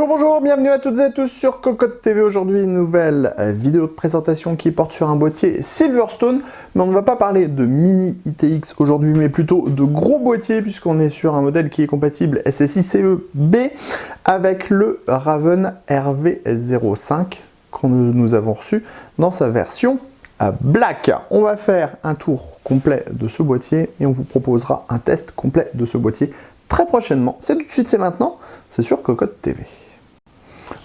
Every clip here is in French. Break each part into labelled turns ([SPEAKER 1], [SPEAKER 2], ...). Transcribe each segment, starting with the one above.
[SPEAKER 1] Bonjour, bienvenue à toutes et à tous sur Cocotte TV. Aujourd'hui, une nouvelle vidéo de présentation qui porte sur un boîtier Silverstone. Mais on ne va pas parler de mini ITX aujourd'hui, mais plutôt de gros boîtiers, puisqu'on est sur un modèle qui est compatible SSI CE-B avec le Raven RV05 que nous avons reçu dans sa version Black. On va faire un tour complet de ce boîtier et on vous proposera un test complet de ce boîtier très prochainement. C'est tout de suite, c'est maintenant, c'est sur Cocotte TV.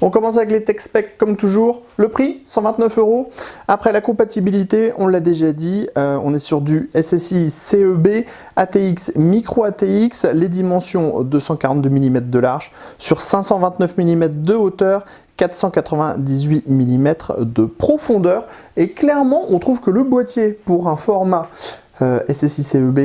[SPEAKER 1] On commence avec les tech specs comme toujours. Le prix, 129 €. Après la compatibilité, on l'a déjà dit, on est sur du SSI CE-B, ATX, micro ATX, les dimensions 242 mm de large sur 529 mm de hauteur, 498 mm de profondeur. Et clairement, on trouve que le boîtier pour un format SSI CE-B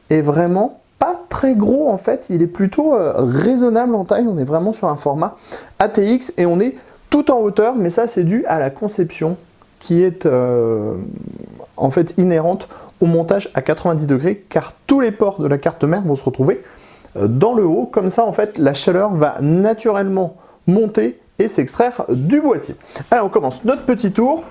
[SPEAKER 1] est vraiment pas très gros en fait, il est plutôt raisonnable en taille. On est vraiment sur un format ATX et on est tout en hauteur, mais ça c'est dû à la conception qui est en fait inhérente au montage à 90 degrés, car tous les ports de la carte mère vont se retrouver dans le haut. Comme ça en fait la chaleur va naturellement monter et s'extraire du boîtier. Allez, on commence notre petit tour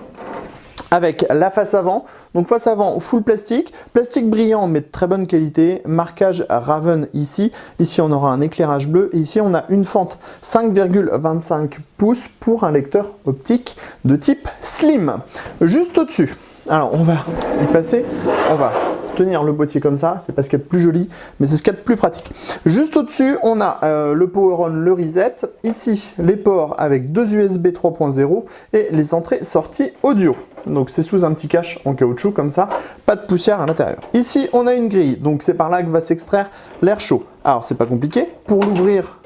[SPEAKER 1] avec la face avant. Donc face avant full plastique, plastique brillant mais de très bonne qualité, marquage Raven ici. Ici on aura un éclairage bleu et ici on a une fente 5,25 pouces pour un lecteur optique de type slim. Juste au-dessus, alors on va y passer, on va tenir le boîtier comme ça, c'est pas ce qu'il y a de plus joli, mais c'est ce qu'il y a de plus pratique. Juste au-dessus, on a le power on, le reset, ici les ports avec deux USB 3.0 et les entrées-sorties audio. Donc c'est sous un petit cache en caoutchouc comme ça, pas de poussière à l'intérieur. Ici on a une grille, donc c'est par là que va s'extraire l'air chaud. Alors c'est pas compliqué, pour l'ouvrir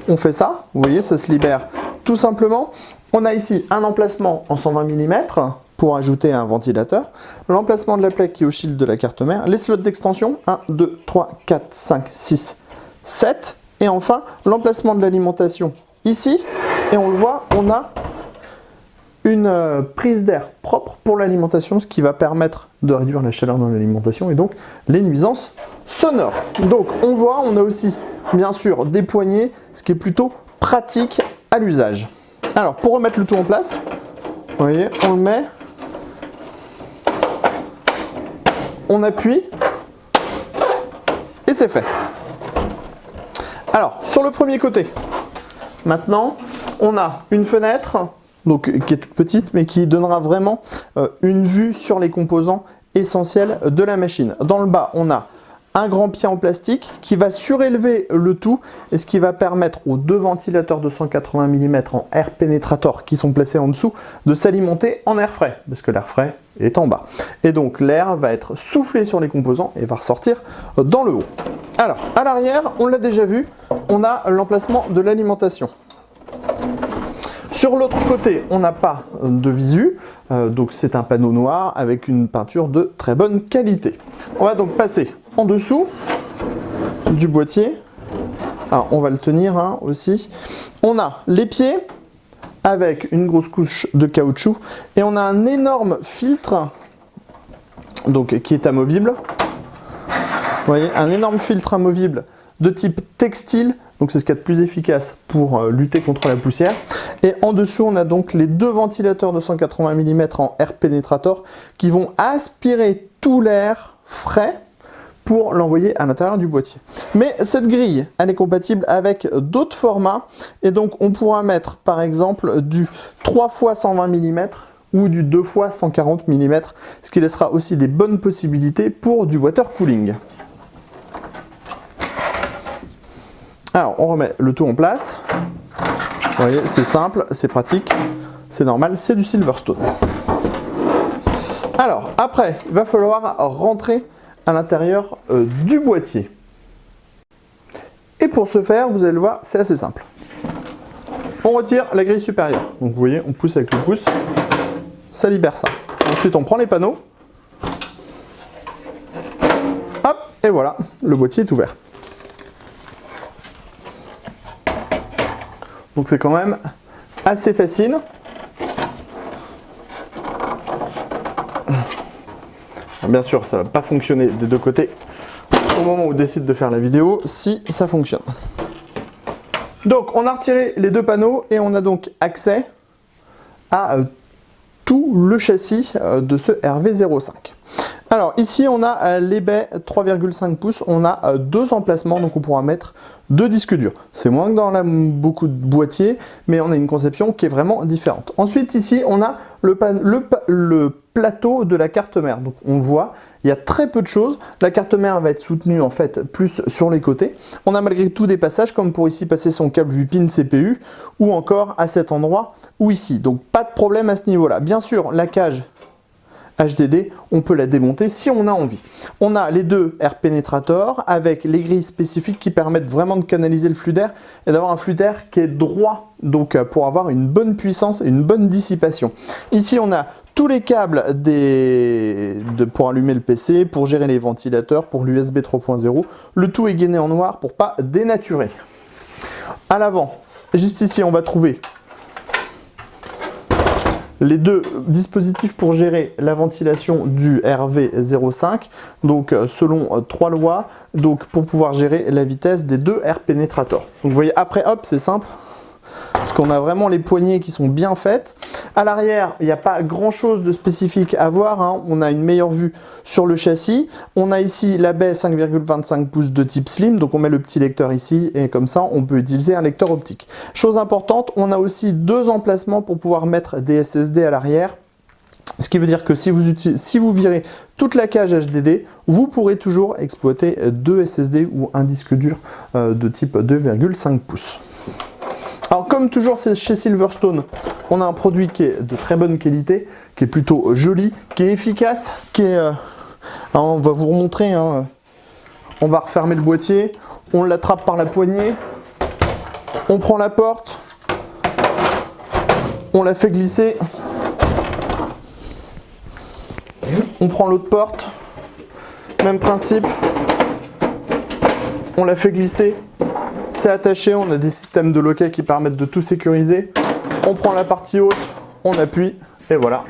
[SPEAKER 1] on fait ça, vous voyez ça se libère tout simplement. On a ici un emplacement en 120 mm pour ajouter un ventilateur, l'emplacement de la plaque qui est au shield de la carte mère, les slots d'extension 1, 2, 3, 4, 5, 6, 7 et enfin l'emplacement de l'alimentation ici et on le voit, on a une prise d'air propre pour l'alimentation, ce qui va permettre de réduire la chaleur dans l'alimentation et donc les nuisances sonores. Donc on voit, on a aussi bien sûr des poignées, ce qui est plutôt pratique à l'usage. Alors pour remettre le tout en place, vous voyez, on le met, on appuie et c'est fait. Alors sur le premier côté, maintenant on a une fenêtre donc, qui est toute petite, mais qui donnera vraiment une vue sur les composants essentiels de la machine. Dans le bas, on a un grand pied en plastique qui va surélever le tout et ce qui va permettre aux deux ventilateurs de 180 mm en air pénétrateur qui sont placés en dessous de s'alimenter en air frais, parce que l'air frais est en bas. Et donc l'air va être soufflé sur les composants et va ressortir dans le haut. Alors, à l'arrière, on l'a déjà vu, on a l'emplacement de l'alimentation. Sur l'autre côté, on n'a pas de visu, donc c'est un panneau noir avec une peinture de très bonne qualité. On va donc passer en dessous du boîtier. Alors, on va le tenir hein, aussi. On a les pieds avec une grosse couche de caoutchouc et on a un énorme filtre donc, qui est amovible. Vous voyez, un énorme filtre amovible de type textile, donc c'est ce qu'il y a de plus efficace pour lutter contre la poussière. Et en dessous, on a donc les deux ventilateurs de 180 mm en air pénétrateur qui vont aspirer tout l'air frais pour l'envoyer à l'intérieur du boîtier. Mais cette grille, elle est compatible avec d'autres formats et donc on pourra mettre par exemple du 3 x 120 mm ou du 2 x 140 mm, ce qui laissera aussi des bonnes possibilités pour du water cooling. Alors, on remet le tout en place. Vous voyez, c'est simple, c'est pratique, c'est normal, c'est du Silverstone. Alors, après, il va falloir rentrer à l'intérieur du boîtier. Et pour ce faire, vous allez le voir, c'est assez simple. On retire la grille supérieure. Donc, vous voyez, on pousse avec le pouce, ça libère ça. Ensuite, on prend les panneaux. Hop, et voilà, le boîtier est ouvert. Donc c'est quand même assez facile. Bien sûr, ça ne va pas fonctionner des deux côtés au moment où on décide de faire la vidéo, si ça fonctionne. Donc on a retiré les deux panneaux et on a donc accès à tout le châssis de ce RV05. Alors ici on a les baies 3,5 pouces, on a deux emplacements, donc on pourra mettre deux disques durs. C'est moins que dans beaucoup de boîtiers, mais on a une conception qui est vraiment différente. Ensuite ici on a le plateau de la carte mère. Donc on voit, il y a très peu de choses. La carte mère va être soutenue en fait plus sur les côtés. On a malgré tout des passages comme pour ici passer son câble VPN CPU ou encore à cet endroit ou ici. Donc pas de problème à ce niveau-là. Bien sûr, la cage HDD, on peut la démonter si on a envie. On a les deux air pénétrateurs avec les grilles spécifiques qui permettent vraiment de canaliser le flux d'air et d'avoir un flux d'air qui est droit, donc pour avoir une bonne puissance et une bonne dissipation. Ici on a tous les câbles pour allumer le PC, pour gérer les ventilateurs, pour l'USB 3.0. Le tout est gainé en noir pour pas dénaturer. À l'avant, juste ici on va trouver les deux dispositifs pour gérer la ventilation du RV05, donc selon trois lois, donc pour pouvoir gérer la vitesse des deux air pénétrateurs. Donc vous voyez, après hop, c'est simple, parce qu'on a vraiment les poignées qui sont bien faites. À l'arrière, il n'y a pas grand chose de spécifique à voir, hein. On a une meilleure vue sur le châssis. On a ici la baie 5,25 pouces de type slim, donc on met le petit lecteur ici et comme ça on peut utiliser un lecteur optique. Chose importante, on a aussi deux emplacements pour pouvoir mettre des SSD à l'arrière. Ce qui veut dire que si vous virez toute la cage HDD, vous pourrez toujours exploiter deux SSD ou un disque dur de type 2,5 pouces. Alors comme toujours chez Silverstone, on a un produit qui est de très bonne qualité, qui est plutôt joli, qui est efficace, qui est... on va vous remontrer, hein. On va refermer le boîtier, on l'attrape par la poignée, on prend la porte, on la fait glisser, on prend l'autre porte, même principe, on la fait glisser. C'est attaché, on a des systèmes de loquet qui permettent de tout sécuriser. On prend la partie haute, on appuie et voilà,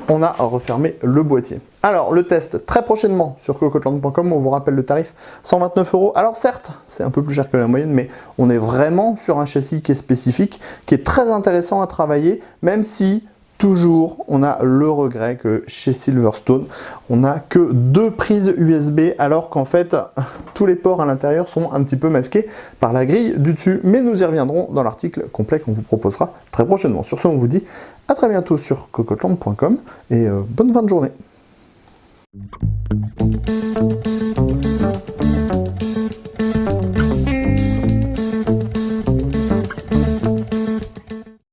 [SPEAKER 1] on a refermé le boîtier. Alors le test très prochainement sur cocoland.com, on vous rappelle le tarif, 129 €. Alors certes, c'est un peu plus cher que la moyenne, mais on est vraiment sur un châssis qui est spécifique, qui est très intéressant à travailler, même si toujours, on a le regret que chez Silverstone, on n'a que deux prises USB, alors qu'en fait, tous les ports à l'intérieur sont un petit peu masqués par la grille du dessus. Mais nous y reviendrons dans l'article complet qu'on vous proposera très prochainement. Sur ce, on vous dit à très bientôt sur cocoland.com et bonne fin de journée.